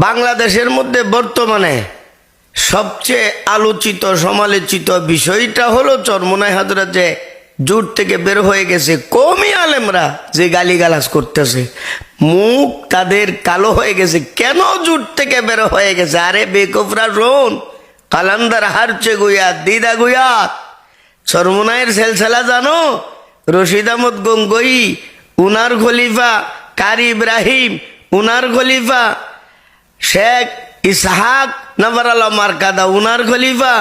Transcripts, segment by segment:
বাংলাদেশের মধ্যে বর্তমানে সবচেয়ে আলোচিত সমালোচিত বিষয়টা হলো চরমোনাই হযরত যে জোট থেকে বের হয়ে গেছে, কওমি আলেমরা যে গালিগালাজ করতেছে, মুখ তাদের কালো হয়ে গেছে। কেন জোট থেকে বের হয়ে গেছে? আরে বেকুফরা শোন, কালান্দার হারচে গুয়াত দিদা গুয়াত চরমোনাইয়ের সেলসেলা জানো? রশিদ আহমদ গঙ্গোই উনার খলিফা, কারি ইব্রাহিম উনার খলিফা, শেখ ইসহাক নবরাল্লাহ মারকাদা উনার খলিফা,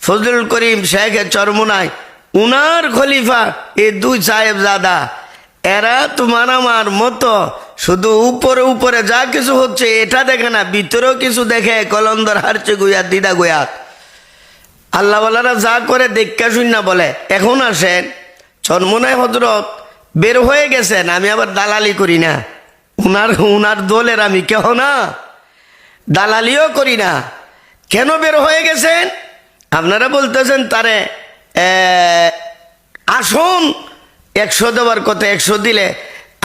ফজলুল করিম শেখ চরমোনাই উনার খলিফা, এই দুই সাহেবজাদা এরা তোমার আমার মতো শুধু উপরে উপরে যা কিছু হচ্ছে এটা দেখে না, ভিতরেও কিছু দেখে। কলন্দর হারচে গুয়াত দিদা গুয়াত আল্লাহওয়ালারা যা করে দেখা শূন্য বলে। এখন আসেন, চরমোনাই হযরত বের হয়ে গেছেন, আমি আবার দালালি করি না, উনার দলের আমি কেহ না, দালালিও করি না। কেন বের হয়ে গেছেন? আপনারা বলতেছেন তারে আসন 100 দেওয়ার কথা, 100 দিলে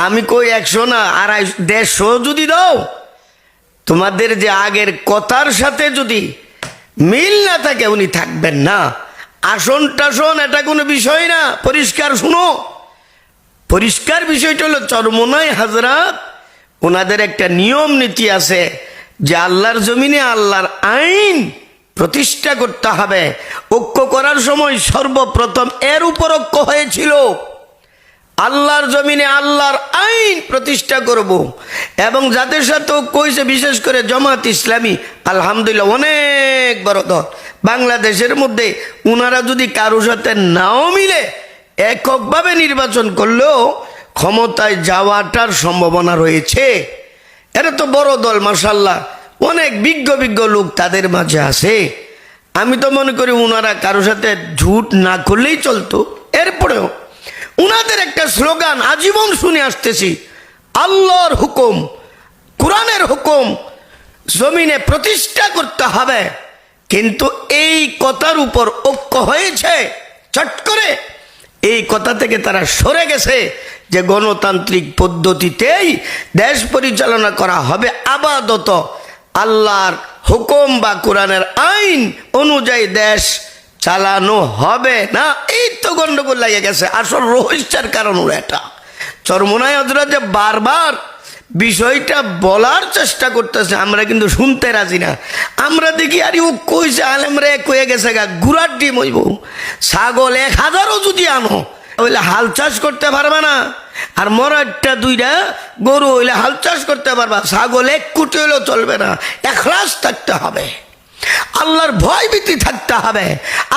আমি কই 100 না 250 150 যদি দাও, তোমাদের যে আগের কথার সাথে যদি মিল না থাকে উনি থাকবেন না। আসন টাসন এটা কোনো বিষয় না, পরিষ্কার শুনো। পরিষ্কার বিষয়টা হলো চরমোনাই হযরত ওনাদের একটা নিয়ম নীতি আছে যে আল্লাহর জমিনে আল্লাহর আইন প্রতিষ্ঠা করতে হবে। ঐক্য করার সময় সর্বপ্রথম এর উপর ঐক্য হয়েছিল, আল্লাহর জমিনে আল্লাহর আইন প্রতিষ্ঠা করব। এবং যাদের সাথে ঐক্য হয়েছে বিশেষ করে জামাত ইসলামী, আলহামদুলিল্লাহ অনেক বড় দল বাংলাদেশের মধ্যে। উনারা যদি কারোর সাথে নাও মিলে এককভাবে নির্বাচন করলেও ক্ষমতায় যাওয়াটার সম্ভাবনা রয়েছে। এটা তো বড় দল, মাশাআল্লাহ অনেক বিজ্ঞ বিজ্ঞ লোক তাদের মাঝে আছে। আমি তো মনে করি উনারা কারোর সাথে ঝুট না করলেই চলতো। এরপরেও উনাদের একটা স্লোগান আজীবন শুনে আসতেছি, আল্লাহর হুকুম কোরআনের হুকুম জমিনে প্রতিষ্ঠা করতে হবে। কিন্তু এই কথার উপর ঐক্য হয়েছে, চট করে এই কথা থেকে তারা সরে গেছে যে গণতান্ত্রিক পদ্ধতিতেই দেশ পরিচালনা করা হবে, আপাতত আল্লাহর হুকুম বা কোরআনের আইন অনুযায়ী দেশ চালানো হবে না। এই তো গন্ডগোল লাগে গেছে। আসল রহস্যের কারণ হলো এটা। চরমোনাই হযরত যে বারবার বিষয়টা বলার চেষ্টা করতেছে, আমরা কিন্তু শুনতে রাজি না। আমরা দেখি আরে ও কইছে আলেমরা কয়ে গেছে গা গুড়ার ডিম হইব, ছাগল 1000ও যদি আনো হইলে হাল চাষ করতে পারবে না, আর মরাটা 2টা গরু হইলে হাল চাষ করতে পারবা। ছাগল 1 কোটি হইলেও চলবে না। ইখলাস থাকতে হবে, আল্লাহর ভয় ভীতি থাকতে হবে,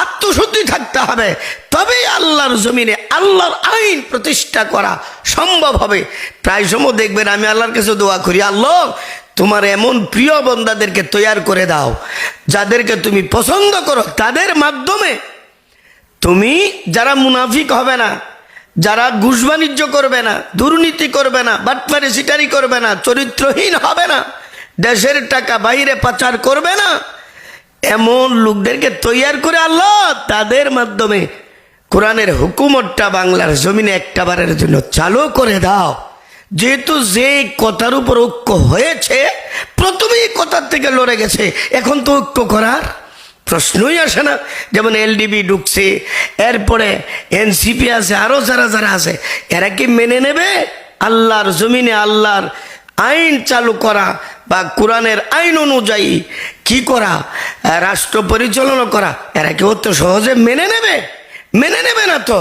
আত্মশুদ্ধি থাকতে হবে, তবেই আল্লাহর জমিনে আল্লাহর আইন প্রতিষ্ঠা করা সম্ভব হবে। প্রায় সময় দেখবেন আমি আল্লাহর কাছে দোয়া করি, আল্লাহ তোমার এমন প্রিয় বান্দাদেরকে তৈয়ার করে দাও যাদেরকে তুমি পছন্দ করো, তাদের মাধ্যমে তুমি যারা মুনাফিক হবে না, যারা ঘুষ বাণিজ্য করবে না, দুর্নীতি করবে না, বাটপারি সিটারি করবে না, চরিত্রহীন হবে না, দেশের টাকা বাইরে পাচার করবে না, এমন লোকদেরকে তৈয়ার করে আল্লাহ তাদের মাধ্যমে কোরআনের হুকুমতটা বাংলার জমিনে একটাবারের জন্য চালু করে দাও। যেহেতু যে কথার উপর ঐক্য হয়েছে প্রথমেই কথার থেকে লড়ে গেছে, এখন তো ঐক্য করার প্রশ্নই আসে না। যেমন এলডিবি ঢুকছে, এরপরে এনসিপি আছে, আরো যারা যারা আছে, এরা কি মেনে নেবে আল্লাহর জমিনে আল্লাহর আইন চালু করা বা কোরআনের আইন অনুযায়ী কি করা, রাষ্ট্র পরিচালনা করা? এরা কি অত সহজে মেনে নেবে? মেনে নেবে না তো।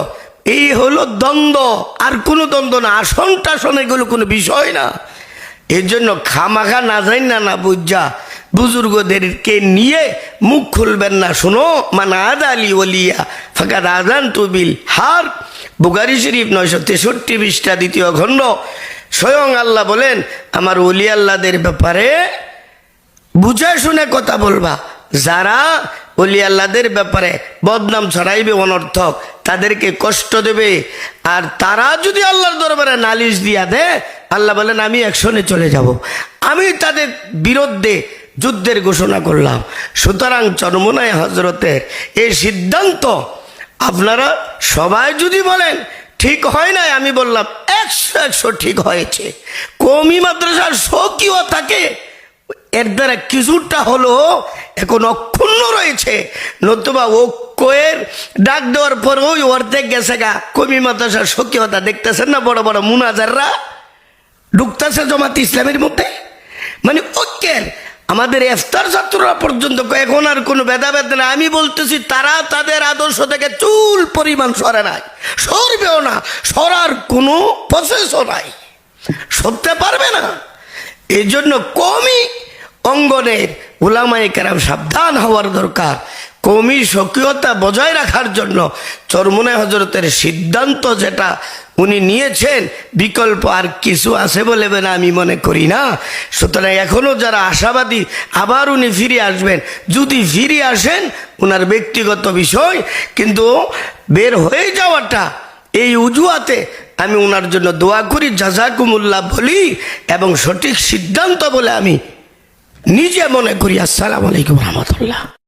এই হলো দ্বন্দ্ব, আর কোনো দ্বন্দ্ব না। আসন টাসন এগুলো কোনো বিষয় না। এর জন্য খামাখা না যাই না বুঝা বুজুর্গদেরকে নিয়ে মুখ খুলবেন না। শুনো, মান আদা আলী ওলিয়া ফাকাদ আযানতু বিল হারব, বুখারী শরীফ 963 পৃষ্ঠা 2য় খণ্ড। স্বয়ং আল্লাহ বলেন, আমার ওলি আল্লাহদের ব্যাপারে বুঝে শুনে কথা বলবা। যারা ওলি আল্লাহদের ব্যাপারে বদনাম ছড়াইবে, অনর্থক তাদেরকে কষ্ট দেবে, আর তারা যদি আল্লাহর দরবারে নালিশ দিয়া দেয়, আল্লাহ বলেন আমি অ্যাকশনে চলে যাব, আমি তাদের বিরুদ্ধে যুদ্ধের ঘোষণা করলাম। সুতরাং চরমোনাই হযরতের এই সিদ্ধান্ত আপনারা সবাই যদি বলেন ঠিক হয় নাই, আমি বললাম 100 ঠিক হয়েছে। কওমি মাদ্রাসার শৌকিও থাকে, এর দ্বারা কিছুটা হলো এখন অক্ষুণ্ণ রয়েছে, নতুবা ঐক্যের ডাক দেওয়ার পর ওই অর্ধেক গেছে গা। কমি মাদ্রাসার সক্রিয়তা দেখতেছেন না, বড় বড় মুনাজাররা ঢুকতেছে জামাত ইসলামের মধ্যে, মানে ঐক্যের। আমাদের ইফতার ছাত্ররা পর্যন্ত এখন আর কোনো ভেদাভেদ না। আমি বলতেছি তারা তাদের আদর্শ থেকে চুল পরিমাণ সরে নাই, সরবেও না, সরার কোনো প্রসেসও নাই, সরতে পারবে না। এই জন্য কওমি অঙ্গনের উলামায়ে কেরাম সাবধান হওয়ার দরকার। কওমি সক্রিয়তা বজায় রাখার জন্য চরমোনাই হজরতের সিদ্ধান্ত যেটা উনি নিয়েছেন, বিকল্প আর কিছু আছে বলে না আমি মনে করি না। সুতরাং এখনও যারা আশাবাদী আবার উনি ফিরে আসবেন, যদি ফিরে আসেন ওনার ব্যক্তিগত বিষয়, কিন্তু বের হয়ে যাওয়াটা এই উজুয়াতে আমি ওনার জন্য দোয়া করি, জাযাকুমুল্লাহ বলি, এবং সঠিক সিদ্ধান্ত বলে আমি নিজে মনে করি। আসসালামু আলাইকুম রহমতুল্লাহ।